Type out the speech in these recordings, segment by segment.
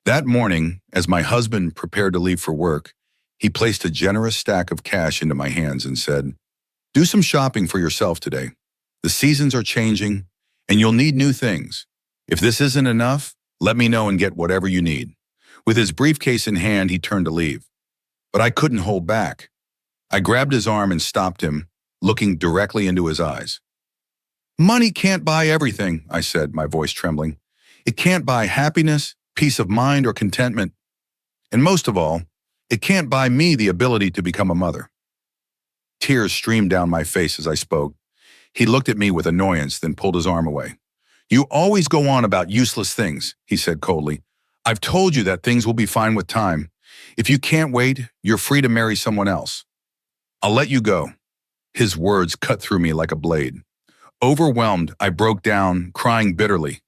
That morning, as my husband prepared to leave for work, he placed a generous stack of cash into my hands and said, "Do some shopping for yourself today. The seasons are changing, and you'll need new things. If this isn't enough, let me know and get whatever you need." With his briefcase in hand, he turned to leave. But I couldn't hold back. I grabbed his arm and stopped him, looking directly into his eyes. "Money can't buy everything," I said, my voice trembling. "It can't buy happiness, peace of mind, or contentment. And most of all, it can't buy me the ability to become a mother." Tears streamed down my face as I spoke. He looked at me with annoyance, then pulled his arm away. "You always go on about useless things," he said coldly. "I've told you that things will be fine with time. If you can't wait, you're free to marry someone else. I'll let you go." His words cut through me like a blade. Overwhelmed, I broke down, crying bitterly.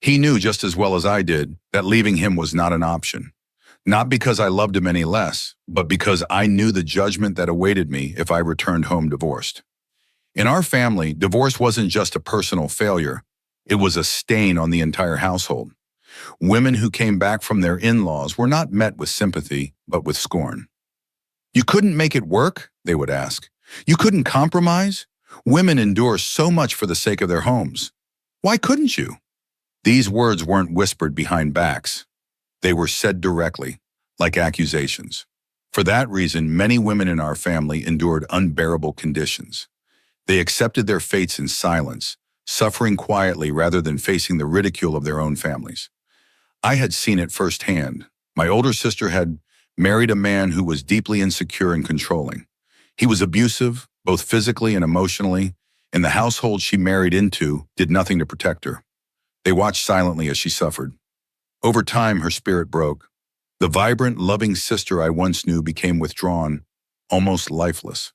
He knew just as well as I did that leaving him was not an option. Not because I loved him any less, but because I knew the judgment that awaited me if I returned home divorced. In our family, divorce wasn't just a personal failure. It was a stain on the entire household. Women who came back from their in-laws were not met with sympathy, but with scorn. "You couldn't make it work?" they would ask. "You couldn't compromise? Women endure so much for the sake of their homes. Why couldn't you?" These words weren't whispered behind backs. They were said directly, like accusations. For that reason, many women in our family endured unbearable conditions. They accepted their fates in silence, suffering quietly rather than facing the ridicule of their own families. I had seen it firsthand. My older sister had married a man who was deeply insecure and controlling. He was abusive, both physically and emotionally, and the household she married into did nothing to protect her. They watched silently as she suffered. Over time, her spirit broke. The vibrant, loving sister I once knew became withdrawn, almost lifeless.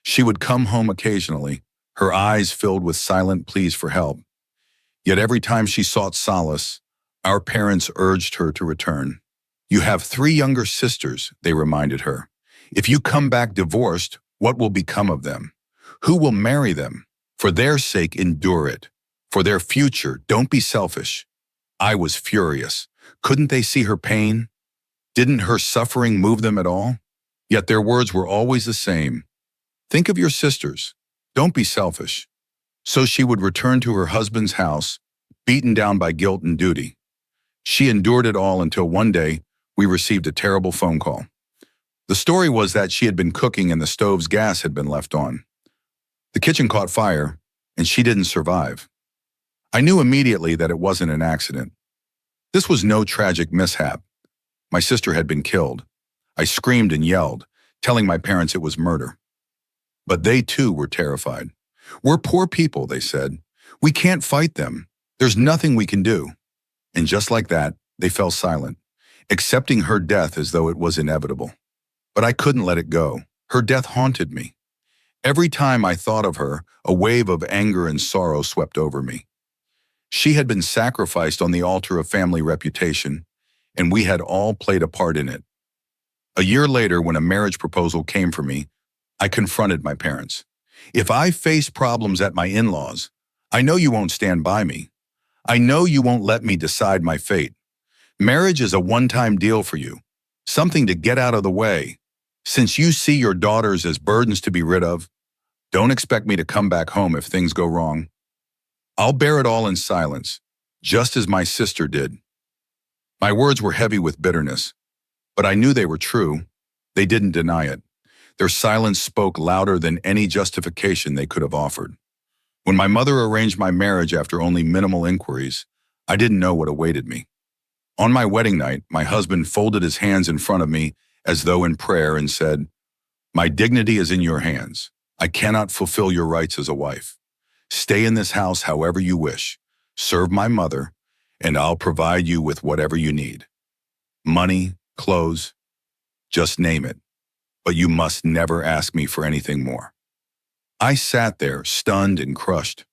She would come home occasionally, her eyes filled with silent pleas for help. Yet every time she sought solace, our parents urged her to return. "You have 3 younger sisters," they reminded her. "If you come back divorced, what will become of them? Who will marry them? For their sake, endure it. For their future, don't be selfish." I was furious. Couldn't they see her pain? Didn't her suffering move them at all? Yet their words were always the same. "Think of your sisters. Don't be selfish." So she would return to her husband's house, beaten down by guilt and duty. She endured it all until one day we received a terrible phone call. The story was that she had been cooking and the stove's gas had been left on. The kitchen caught fire, and she didn't survive. I knew immediately that it wasn't an accident. This was no tragic mishap. My sister had been killed. I screamed and yelled, telling my parents it was murder. But they too were terrified. "We're poor people," they said. "We can't fight them. There's nothing we can do." And just like that, they fell silent, accepting her death as though it was inevitable. But I couldn't let it go. Her death haunted me. Every time I thought of her, a wave of anger and sorrow swept over me. She had been sacrificed on the altar of family reputation, and we had all played a part in it. A year later, when a marriage proposal came for me, I confronted my parents. "If I face problems at my in-laws, I know you won't stand by me. I know you won't let me decide my fate. Marriage is a one-time deal for you, something to get out of the way. Since you see your daughters as burdens to be rid of, don't expect me to come back home if things go wrong. I'll bear it all in silence, just as my sister did." My words were heavy with bitterness, but I knew they were true. They didn't deny it. Their silence spoke louder than any justification they could have offered. When my mother arranged my marriage after only minimal inquiries, I didn't know what awaited me. On my wedding night, my husband folded his hands in front of me as though in prayer and said, "My dignity is in your hands. I cannot fulfill your rights as a wife. Stay in this house however you wish. Serve my mother, and I'll provide you with whatever you need. Money, clothes, just name it. But you must never ask me for anything more." I sat there, stunned and crushed.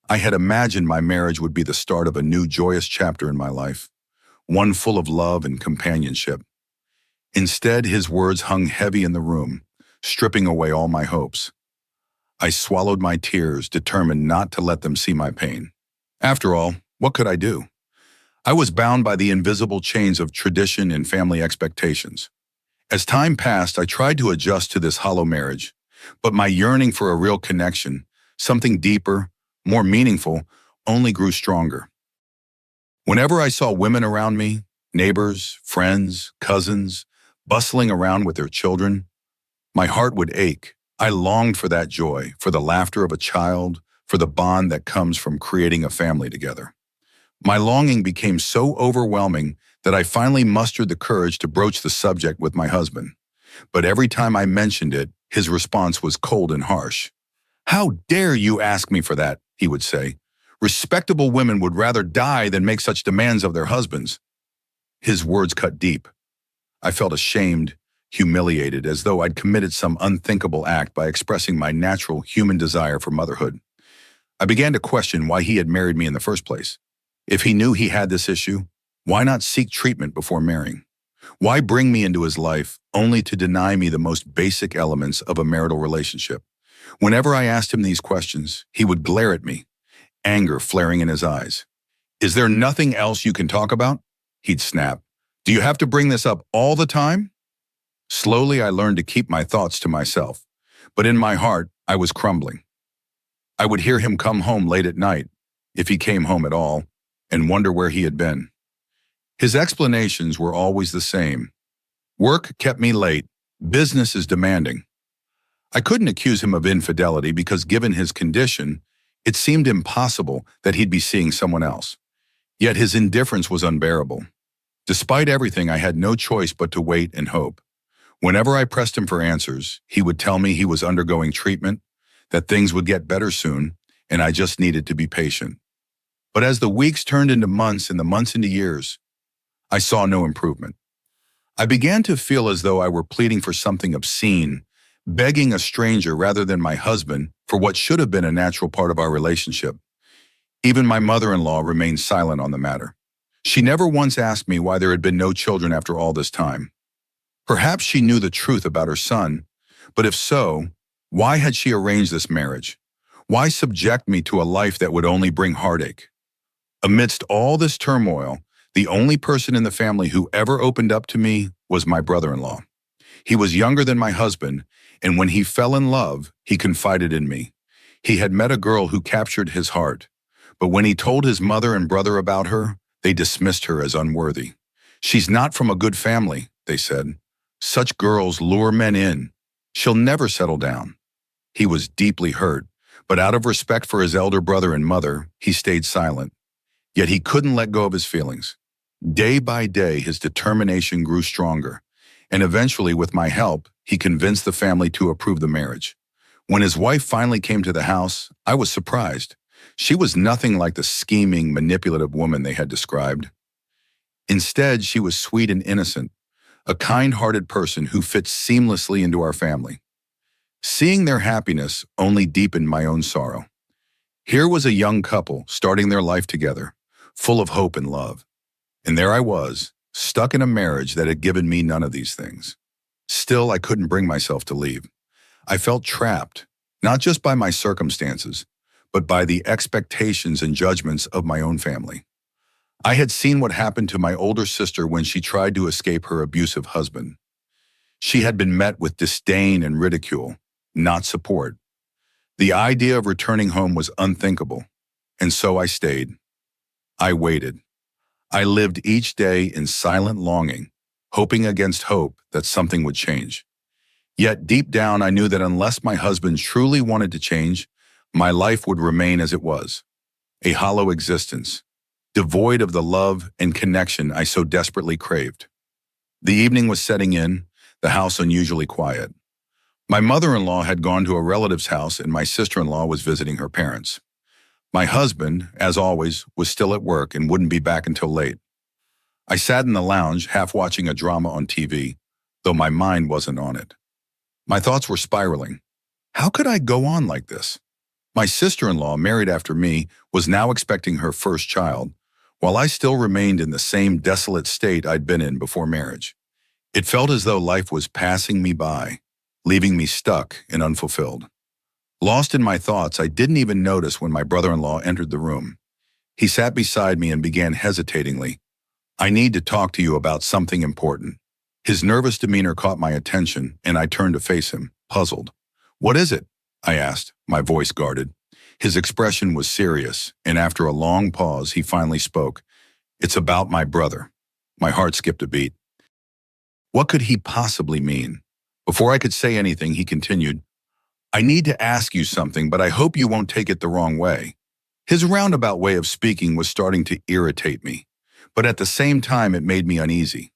I had imagined my marriage would be the start of a new joyous chapter in my life, one full of love and companionship. Instead, his words hung heavy in the room, stripping away all my hopes. I swallowed my tears, determined not to let them see my pain. After all, what could I do? I was bound by the invisible chains of tradition and family expectations. As time passed, I tried to adjust to this hollow marriage, but my yearning for a real connection, something deeper, more meaningful, only grew stronger. Whenever I saw women around me, neighbors, friends, cousins, bustling around with their children, my heart would ache. I longed for that joy, for the laughter of a child, for the bond that comes from creating a family together. My longing became so overwhelming that I finally mustered the courage to broach the subject with my husband. But every time I mentioned it, his response was cold and harsh. "How dare you ask me for that?" he would say. "Respectable women would rather die than make such demands of their husbands." His words cut deep. I felt ashamed, humiliated, as though I'd committed some unthinkable act by expressing my natural human desire for motherhood. I began to question why he had married me in the first place. If he knew he had this issue, why not seek treatment before marrying? Why bring me into his life only to deny me the most basic elements of a marital relationship? Whenever I asked him these questions, he would glare at me, anger flaring in his eyes. "Is there nothing else you can talk about?" He'd snap. "Do you have to bring this up all the time?" Slowly, I learned to keep my thoughts to myself, but in my heart, I was crumbling. I would hear him come home late at night, if he came home at all, and wonder where he had been. His explanations were always the same. "Work kept me late. Business is demanding." I couldn't accuse him of infidelity because given his condition, it seemed impossible that he'd be seeing someone else. Yet his indifference was unbearable. Despite everything, I had no choice but to wait and hope. Whenever I pressed him for answers, he would tell me he was undergoing treatment, that things would get better soon, and I just needed to be patient. But as the weeks turned into months and the months into years, I saw no improvement. I began to feel as though I were pleading for something obscene, begging a stranger rather than my husband for what should have been a natural part of our relationship. Even my mother-in-law remained silent on the matter. She never once asked me why there had been no children after all this time. Perhaps she knew the truth about her son, but if so, why had she arranged this marriage? Why subject me to a life that would only bring heartache? Amidst all this turmoil, the only person in the family who ever opened up to me was my brother-in-law. He was younger than my husband, and when he fell in love, he confided in me. He had met a girl who captured his heart, but when he told his mother and brother about her, they dismissed her as unworthy. "She's not from a good family," they said. "Such girls lure men in. She'll never settle down." He was deeply hurt, but out of respect for his elder brother and mother, he stayed silent. Yet he couldn't let go of his feelings. Day by day, his determination grew stronger, and eventually, with my help, he convinced the family to approve the marriage. When his wife finally came to the house, I was surprised. She was nothing like the scheming, manipulative woman they had described. Instead, she was sweet and innocent, a kind-hearted person who fit seamlessly into our family. Seeing their happiness only deepened my own sorrow. Here was a young couple starting their life together, full of hope and love. And there I was, stuck in a marriage that had given me none of these things. Still, I couldn't bring myself to leave. I felt trapped, not just by my circumstances, but by the expectations and judgments of my own family. I had seen what happened to my older sister when she tried to escape her abusive husband. She had been met with disdain and ridicule, not support. The idea of returning home was unthinkable, and so I stayed. I waited. I lived each day in silent longing, hoping against hope that something would change. Yet deep down, I knew that unless my husband truly wanted to change, my life would remain as it was, a hollow existence, devoid of the love and connection I so desperately craved. The evening was setting in, the house unusually quiet. My mother-in-law had gone to a relative's house and my sister-in-law was visiting her parents. My husband, as always, was still at work and wouldn't be back until late. I sat in the lounge, half watching a drama on TV, though my mind wasn't on it. My thoughts were spiraling. How could I go on like this? My sister-in-law, married after me, was now expecting her first child, while I still remained in the same desolate state I'd been in before marriage. It felt as though life was passing me by, leaving me stuck and unfulfilled. Lost in my thoughts, I didn't even notice when my brother-in-law entered the room. He sat beside me and began hesitatingly. I need to talk to you about something important. His nervous demeanor caught my attention, and I turned to face him, puzzled. What is it? I asked, my voice guarded. His expression was serious, and after a long pause, he finally spoke. It's about my brother. My heart skipped a beat. What could he possibly mean? Before I could say anything, he continued, I need to ask you something, but I hope you won't take it the wrong way. His roundabout way of speaking was starting to irritate me, but at the same time it made me uneasy.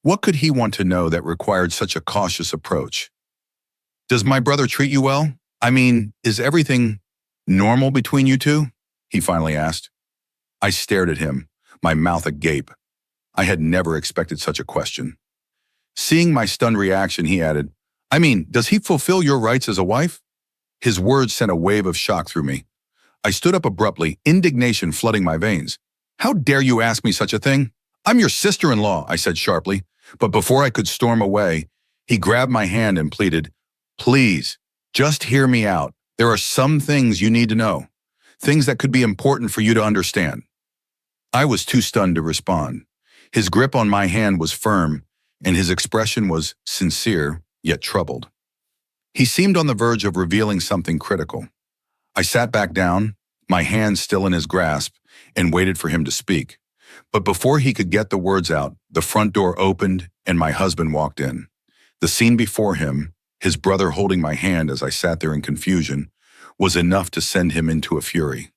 What could he want to know that required such a cautious approach? Does my brother treat you well? I mean, is everything normal between you two? He finally asked. I stared at him, my mouth agape. I had never expected such a question. Seeing my stunned reaction, he added, I mean, does he fulfill your rights as a wife? His words sent a wave of shock through me. I stood up abruptly, indignation flooding my veins. How dare you ask me such a thing? I'm your sister-in-law, I said sharply, but before I could storm away, he grabbed my hand and pleaded, Please, just hear me out. There are some things you need to know, things that could be important for you to understand. I was too stunned to respond. His grip on my hand was firm, and his expression was sincere, yet troubled. He seemed on the verge of revealing something critical. I sat back down, my hand still in his grasp, and waited for him to speak. But before he could get the words out, the front door opened and my husband walked in. The scene before him, his brother holding my hand as I sat there in confusion, was enough to send him into a fury.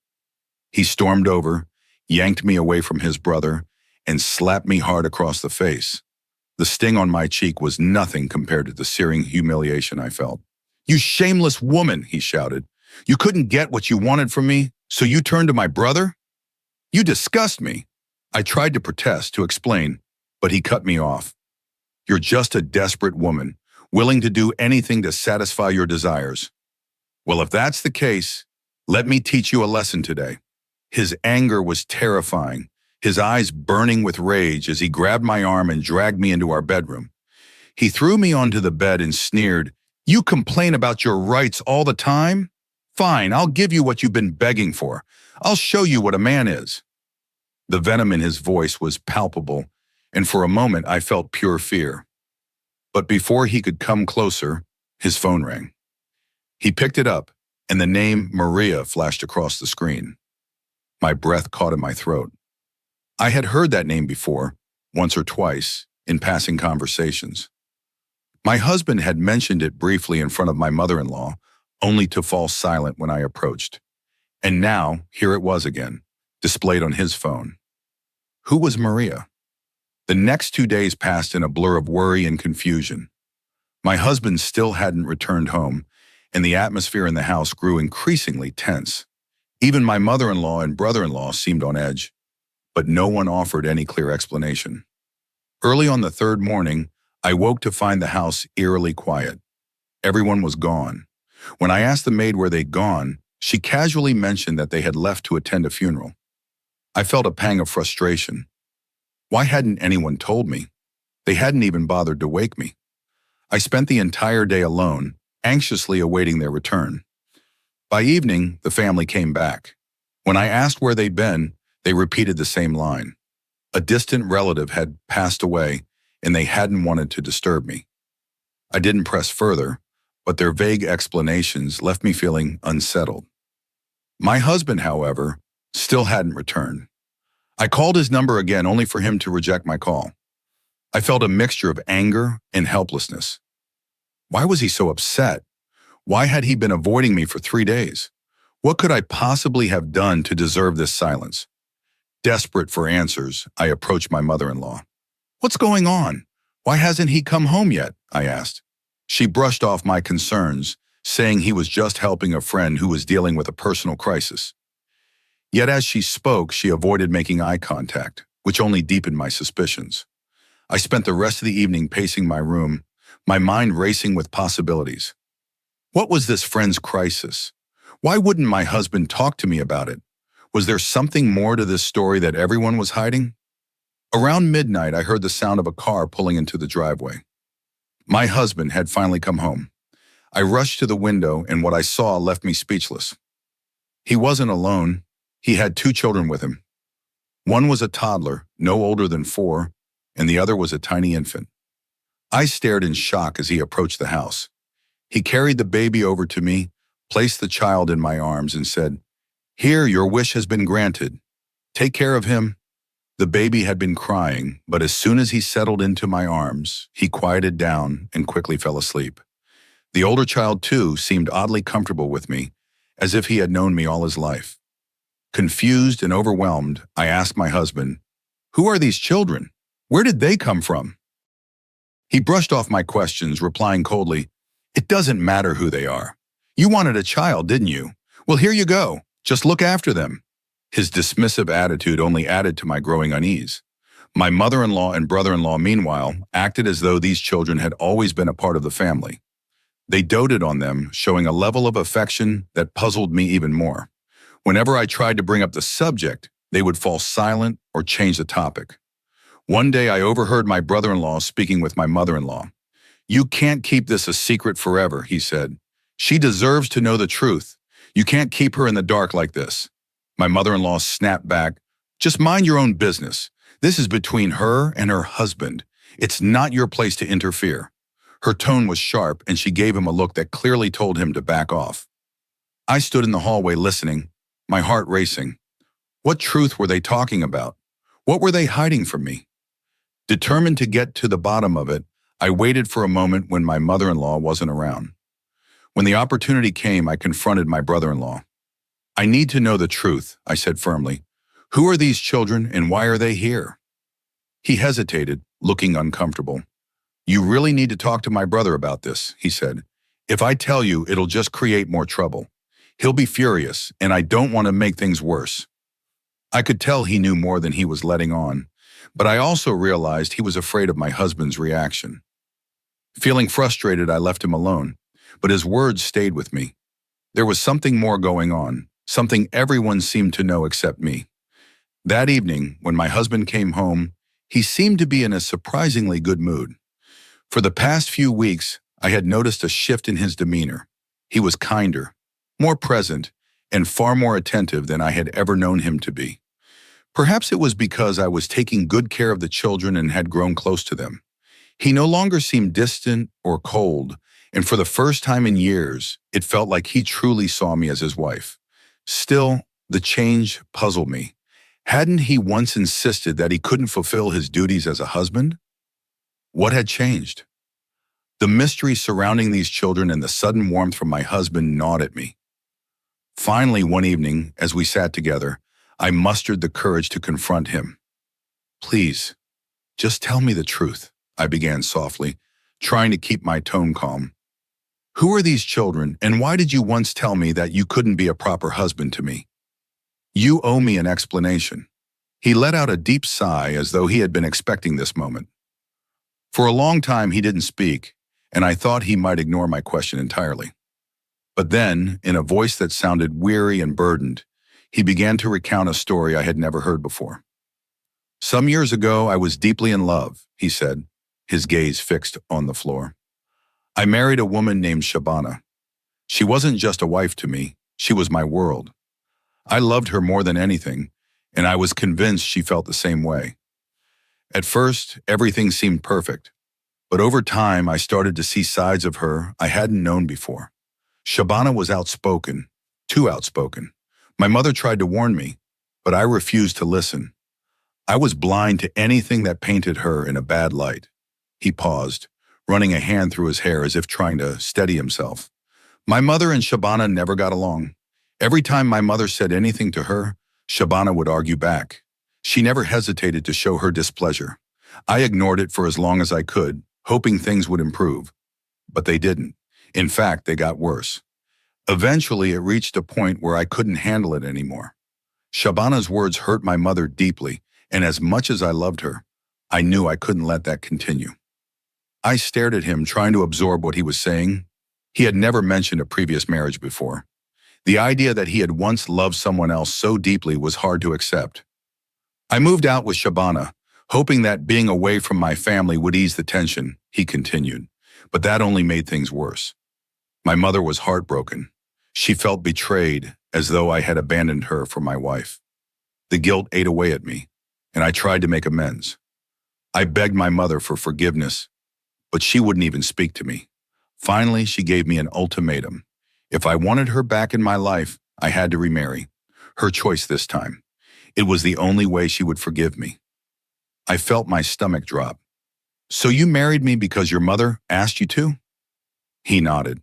He stormed over, yanked me away from his brother, and slapped me hard across the face. The sting on my cheek was nothing compared to the searing humiliation I felt. You shameless woman, he shouted. You couldn't get what you wanted from me, so you turned to my brother? You disgust me. I tried to protest, to explain, but he cut me off. You're just a desperate woman, willing to do anything to satisfy your desires. Well, if that's the case, let me teach you a lesson today. His anger was terrifying, his eyes burning with rage as he grabbed my arm and dragged me into our bedroom. He threw me onto the bed and sneered, You complain about your rights all the time? Fine, I'll give you what you've been begging for. I'll show you what a man is. The venom in his voice was palpable, and for a moment I felt pure fear. But before he could come closer, his phone rang. He picked it up, and the name Maria flashed across the screen. My breath caught in my throat. I had heard that name before, once or twice, in passing conversations. My husband had mentioned it briefly in front of my mother-in-law, only to fall silent when I approached. And now, here it was again, displayed on his phone. Who was Maria? The next 2 days passed in a blur of worry and confusion. My husband still hadn't returned home, and the atmosphere in the house grew increasingly tense. Even my mother-in-law and brother-in-law seemed on edge, but no one offered any clear explanation. Early on the third morning, I woke to find the house eerily quiet. Everyone was gone. When I asked the maid where they'd gone, she casually mentioned that they had left to attend a funeral. I felt a pang of frustration. Why hadn't anyone told me? They hadn't even bothered to wake me. I spent the entire day alone, anxiously awaiting their return. By evening, the family came back. When I asked where they'd been, they repeated the same line. A distant relative had passed away, and they hadn't wanted to disturb me. I didn't press further, but their vague explanations left me feeling unsettled. My husband, however, still hadn't returned. I called his number again only for him to reject my call. I felt a mixture of anger and helplessness. Why was he so upset? Why had he been avoiding me for 3 days? What could I possibly have done to deserve this silence? Desperate for answers, I approached my mother-in-law. What's going on? Why hasn't he come home yet? I asked. She brushed off my concerns, saying he was just helping a friend who was dealing with a personal crisis. Yet as she spoke, she avoided making eye contact, which only deepened my suspicions. I spent the rest of the evening pacing my room, my mind racing with possibilities. What was this friend's crisis? Why wouldn't my husband talk to me about it? Was there something more to this story that everyone was hiding? Around midnight, I heard the sound of a car pulling into the driveway. My husband had finally come home. I rushed to the window, and what I saw left me speechless. He wasn't alone. He had two children with him. One was a toddler, no older than 4, and the other was a tiny infant. I stared in shock as he approached the house. He carried the baby over to me, placed the child in my arms, and said, "Here, your wish has been granted. Take care of him." The baby had been crying, but as soon as he settled into my arms, he quieted down and quickly fell asleep. The older child, too, seemed oddly comfortable with me, as if he had known me all his life. Confused and overwhelmed, I asked my husband, "Who are these children? Where did they come from?" He brushed off my questions, replying coldly, "It doesn't matter who they are. You wanted a child, didn't you? Well, here you go. Just look after them." His dismissive attitude only added to my growing unease. My mother-in-law and brother-in-law, meanwhile, acted as though these children had always been a part of the family. They doted on them, showing a level of affection that puzzled me even more. Whenever I tried to bring up the subject, they would fall silent or change the topic. One day I overheard my brother-in-law speaking with my mother-in-law. "You can't keep this a secret forever," he said. "She deserves to know the truth. You can't keep her in the dark like this." My mother-in-law snapped back, "Just mind your own business. This is between her and her husband. It's not your place to interfere." Her tone was sharp, and she gave him a look that clearly told him to back off. I stood in the hallway listening, my heart racing. What truth were they talking about? What were they hiding from me? Determined to get to the bottom of it, I waited for a moment when my mother-in-law wasn't around. When the opportunity came, I confronted my brother-in-law. "I need to know the truth," I said firmly. "Who are these children and why are they here?" He hesitated, looking uncomfortable. "You really need to talk to my brother about this," he said. "If I tell you, it'll just create more trouble. He'll be furious, and I don't want to make things worse." I could tell he knew more than he was letting on, but I also realized he was afraid of my husband's reaction. Feeling frustrated, I left him alone, but his words stayed with me. There was something more going on, something everyone seemed to know except me. That evening, when my husband came home, he seemed to be in a surprisingly good mood. For the past few weeks, I had noticed a shift in his demeanor. He was kinder, more present, and far more attentive than I had ever known him to be. Perhaps it was because I was taking good care of the children and had grown close to them. He no longer seemed distant or cold, and for the first time in years, it felt like he truly saw me as his wife. Still, the change puzzled me. Hadn't he once insisted that he couldn't fulfill his duties as a husband? What had changed? The mystery surrounding these children and the sudden warmth from my husband gnawed at me. Finally, one evening, as we sat together, I mustered the courage to confront him. "Please, just tell me the truth," I began softly, trying to keep my tone calm. "Who are these children, and why did you once tell me that you couldn't be a proper husband to me? You owe me an explanation." He let out a deep sigh as though he had been expecting this moment. For a long time he didn't speak, and I thought he might ignore my question entirely. But then, in a voice that sounded weary and burdened, he began to recount a story I had never heard before. "Some years ago, I was deeply in love," he said, his gaze fixed on the floor. "I married a woman named Shabana. She wasn't just a wife to me, she was my world. I loved her more than anything, and I was convinced she felt the same way. At first, everything seemed perfect, but over time I started to see sides of her I hadn't known before. Shabana was outspoken, too outspoken. My mother tried to warn me, but I refused to listen. I was blind to anything that painted her in a bad light." He paused, running a hand through his hair as if trying to steady himself. "My mother and Shabana never got along. Every time my mother said anything to her, Shabana would argue back. She never hesitated to show her displeasure. I ignored it for as long as I could, hoping things would improve. But they didn't. In fact, they got worse. Eventually, it reached a point where I couldn't handle it anymore. Shabana's words hurt my mother deeply, and as much as I loved her, I knew I couldn't let that continue." I stared at him, trying to absorb what he was saying. He had never mentioned a previous marriage before. The idea that he had once loved someone else so deeply was hard to accept. "I moved out with Shabana, hoping that being away from my family would ease the tension," he continued, "but that only made things worse. My mother was heartbroken. She felt betrayed, as though I had abandoned her for my wife. The guilt ate away at me, and I tried to make amends. I begged my mother for forgiveness, but she wouldn't even speak to me. Finally, she gave me an ultimatum. If I wanted her back in my life, I had to remarry. Her choice this time. It was the only way she would forgive me. I felt my stomach drop. So you married me because your mother asked you to? He nodded.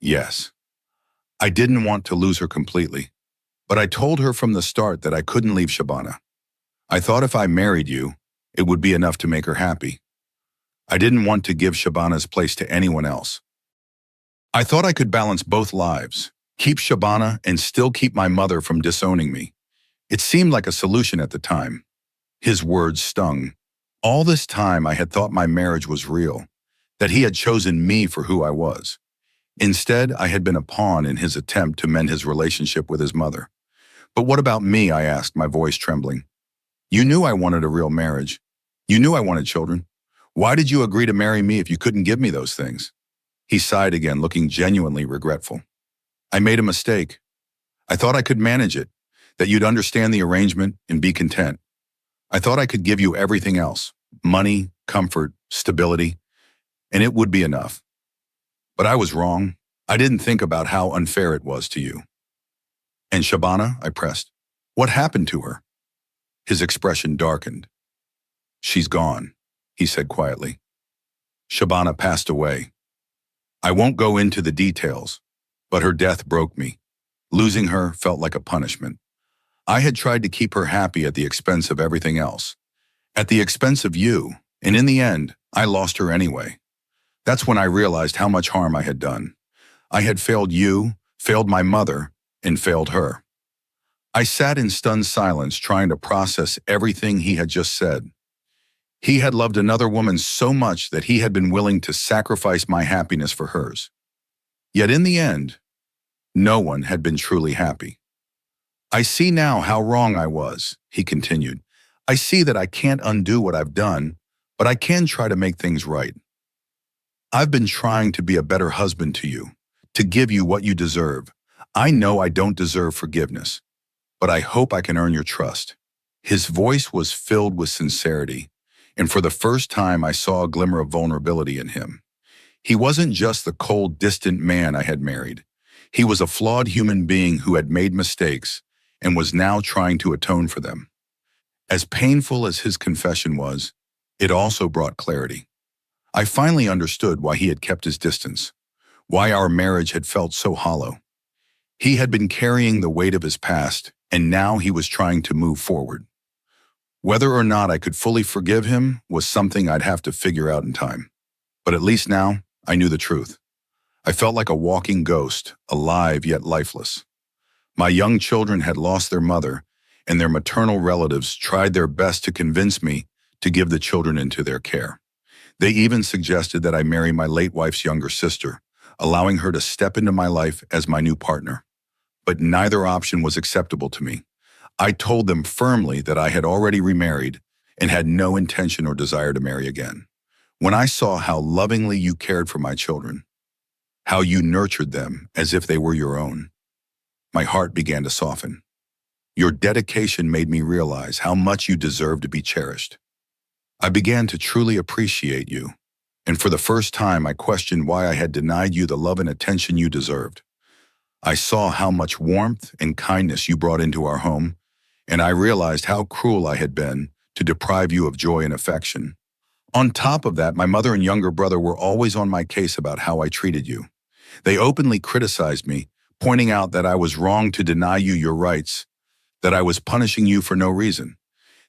Yes. I didn't want to lose her completely, but I told her from the start that I couldn't leave Shabana. I thought if I married you, it would be enough to make her happy. I didn't want to give Shabana's place to anyone else. I thought I could balance both lives, keep Shabana and still keep my mother from disowning me. It seemed like a solution at the time. His words stung. All this time I had thought my marriage was real, that he had chosen me for who I was. Instead, I had been a pawn in his attempt to mend his relationship with his mother. But what about me, I asked, my voice trembling. You knew I wanted a real marriage. You knew I wanted children. Why did you agree to marry me if you couldn't give me those things? He sighed again, looking genuinely regretful. I made a mistake. I thought I could manage it, that you'd understand the arrangement and be content. I thought I could give you everything else, money, comfort, stability, and it would be enough. But I was wrong. I didn't think about how unfair it was to you. And Shabana, I pressed. What happened to her? His expression darkened. She's gone, he said quietly. Shabana passed away. I won't go into the details, but her death broke me. Losing her felt like a punishment. I had tried to keep her happy at the expense of everything else, at the expense of you, and in the end, I lost her anyway. That's when I realized how much harm I had done. I had failed you, failed my mother, and failed her. I sat in stunned silence trying to process everything he had just said. He had loved another woman so much that he had been willing to sacrifice my happiness for hers. Yet in the end, no one had been truly happy. I see now how wrong I was, he continued. I see that I can't undo what I've done, but I can try to make things right. I've been trying to be a better husband to you, to give you what you deserve. I know I don't deserve forgiveness, but I hope I can earn your trust. His voice was filled with sincerity, and for the first time I saw a glimmer of vulnerability in him. He wasn't just the cold, distant man I had married. He was a flawed human being who had made mistakes and was now trying to atone for them. As painful as his confession was, it also brought clarity. I finally understood why he had kept his distance, why our marriage had felt so hollow. He had been carrying the weight of his past, and now he was trying to move forward. Whether or not I could fully forgive him was something I'd have to figure out in time. But at least now, I knew the truth. I felt like a walking ghost, alive yet lifeless. My young children had lost their mother, and their maternal relatives tried their best to convince me to give the children into their care. They even suggested that I marry my late wife's younger sister, allowing her to step into my life as my new partner. But neither option was acceptable to me. I told them firmly that I had already remarried and had no intention or desire to marry again. When I saw how lovingly you cared for my children, how you nurtured them as if they were your own, my heart began to soften. Your dedication made me realize how much you deserve to be cherished. I began to truly appreciate you, and for the first time I questioned why I had denied you the love and attention you deserved. I saw how much warmth and kindness you brought into our home, and I realized how cruel I had been to deprive you of joy and affection. On top of that, my mother and younger brother were always on my case about how I treated you. They openly criticized me, pointing out that I was wrong to deny you your rights, that I was punishing you for no reason.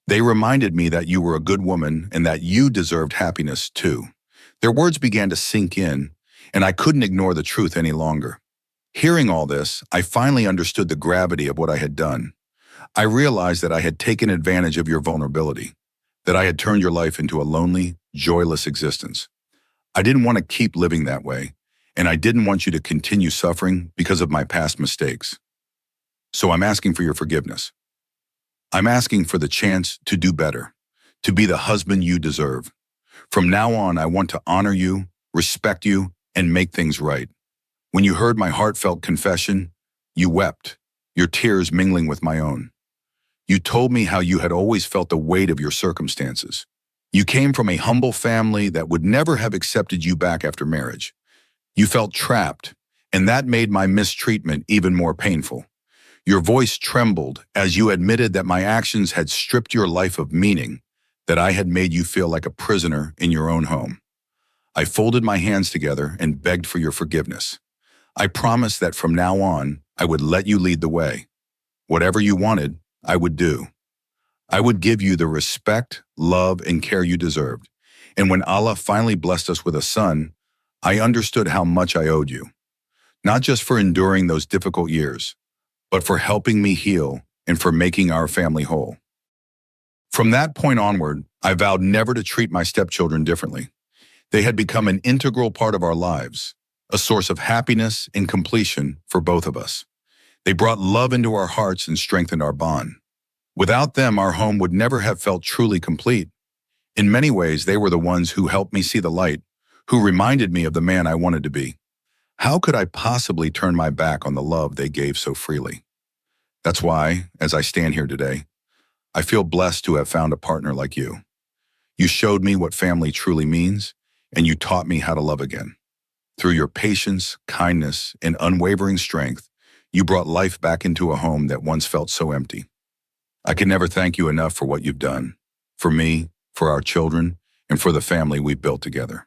They reminded me that you were a good woman and that you deserved happiness too. Their words began to sink in, and I couldn't ignore the truth any longer. Hearing all this, I finally understood the gravity of what I had done. I realized that I had taken advantage of your vulnerability, that I had turned your life into a lonely, joyless existence. I didn't want to keep living that way, and I didn't want you to continue suffering because of my past mistakes. So I'm asking for your forgiveness. I'm asking for the chance to do better, to be the husband you deserve. From now on, I want to honor you, respect you, and make things right. When you heard my heartfelt confession, you wept. your tears mingling with my own. You told me how you had always felt the weight of your circumstances. You came from a humble family that would never have accepted you back after marriage. You felt trapped, and that made my mistreatment even more painful. Your voice trembled as you admitted that my actions had stripped your life of meaning, that I had made you feel like a prisoner in your own home. I folded my hands together and begged for your forgiveness. I promised that from now on, I would let you lead the way. Whatever you wanted, I would do. I would give you the respect, love, and care you deserved. And when Allah finally blessed us with a son, I understood how much I owed you, not just for enduring those difficult years, but for helping me heal and for making our family whole. From that point onward, I vowed never to treat my stepchildren differently. They had become an integral part of our lives, a source of happiness and completion for both of us. They brought love into our hearts and strengthened our bond. Without them, our home would never have felt truly complete. In many ways, they were the ones who helped me see the light, who reminded me of the man I wanted to be. How could I possibly turn my back on the love they gave so freely? That's why, as I stand here today, I feel blessed to have found a partner like you. You showed me what family truly means, and you taught me how to love again. Through your patience, kindness, and unwavering strength, you brought life back into a home that once felt so empty. I can never thank you enough for what you've done, for me, for our children, and for the family we've built together.